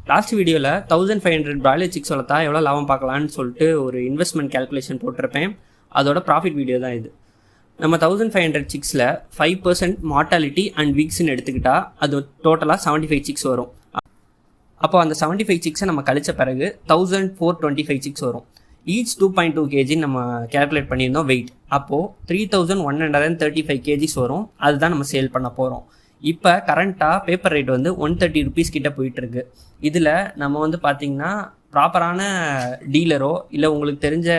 Last வீடியோவில் 1500 broiler six வளர்த்தா எவ்வளோ லாபம் பார்க்கலான்னு சொல்லிட்டு ஒரு இன்வெஸ்ட்மெண்ட் கேல்குலேஷன் போட்டிருப்பேன். அதோட ப்ராஃபிட் வீடியோ தான் இது. நம்ம 1500 சிக்ஸில் 5% மார்ட்டாலிட்டி அண்ட் வீக்ஸ்ன்னு எடுத்துக்கிட்டால் அது டோட்டலாக 75 சிக்ஸ் வரும். அப்போ அந்த 75 சிக்ஸை நம்ம கழிச்ச பிறகு 1425 சிக்ஸ் வரும். ஈச் 2.2 kg நம்ம கேல்குலேட் பண்ணியிருந்தோம் வெயிட். அப்போது 3135 kgs வரும். அதுதான் நம்ம சேல் பண்ண போகிறோம். இப்போ கரண்ட்டாக பேப்பர் ரேட் வந்து 130 rupees கிட்ட போயிட்டுருக்கு. இதில் நம்ம வந்து பார்த்திங்கன்னா ப்ராப்பரான டீலரோ இல்லை உங்களுக்கு தெரிஞ்ச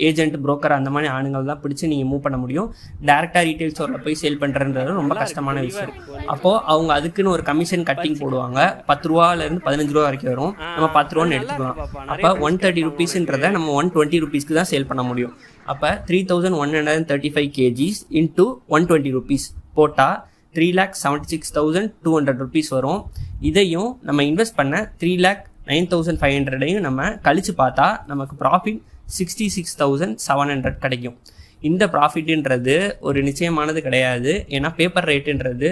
ஏஜென்ட் புரோக்கர் அந்த மாதிரி ஆளுங்கள் தான் பிடிச்சி நீங்கள் மூவ் பண்ண முடியும். டேரெக்டாக ரீட்டைல் ஸ்டோரில் போய் சேல் பண்ணுறன்றது ரொம்ப கஷ்டமான விஷயம். அப்போது அவங்க அதுக்குன்னு ஒரு கமிஷன் கட்டிங் போடுவாங்க. 10 ரூபாலேருந்து 15 ரூபா வரைக்கும் வரும். நம்ம 10 ரூபான்னு எடுத்துக்கலாம். அப்போ 130 rupeesன்றதை நம்ம 120 rupeesக்கு தான் சேல் பண்ண முடியும். அப்போ 3135 kgs இன்ட்டு 120 rupees போட்டால் 3,76,200 rupees வரும். இதையும் நம்ம இன்வெஸ்ட் பண்ண 3,09,500 நம்ம கழிச்சு பார்த்தா நமக்கு ப்ராஃபிட் 66,700 கிடைக்கும். இந்த ப்ராஃபிட்ன்றது ஒரு நிச்சயமானது கிடையாது. ஏன்னா பேப்பர் ரேட்டுன்றது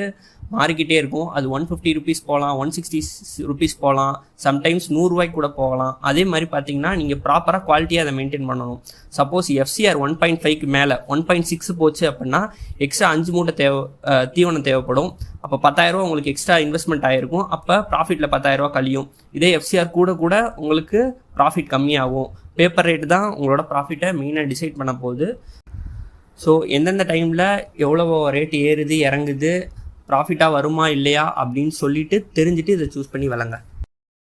மாறிக்கிட்டே இருக்கும். அது 150 rupees போகலாம், 160 rupees போகலாம், சம்டைம்ஸ் 100 ரூபாய்க்கு கூட போகலாம். அதே மாதிரி பார்த்தீங்கன்னா நீங்கள் ப்ராப்பராக குவாலிட்டியாக அதை மெயின்டைன் பண்ணணும். சப்போஸ் FCR 1.5க்கு மேலே 1.6 போச்சு அப்படின்னா எக்ஸ்ட்ரா 5 மூட்டை தீவனம் தேவைப்படும். அப்போ 10,000 ரூபா உங்களுக்கு எக்ஸ்ட்ரா இன்வெஸ்ட்மெண்ட் ஆகிருக்கும். அப்போ ப்ராஃபிட்டில் 10,000 ரூபா கழியும். இதே FCR கூட உங்களுக்கு ப்ராஃபிட் கம்மியாகும். பேப்பர் ரேட்டு தான் உங்களோட ப்ராஃபிட்டை மெயினாக டிசைட் பண்ண போகுது. ஸோ எந்தெந்த டைமில் எவ்வளோ ரேட்டு ஏறுது இறங்குது, ப்ராஃபிட்டாக வருமா இல்லையா அப்படின்னு சொல்லிட்டு தெரிஞ்சுட்டு இதை சூஸ் பண்ணி வளங்க.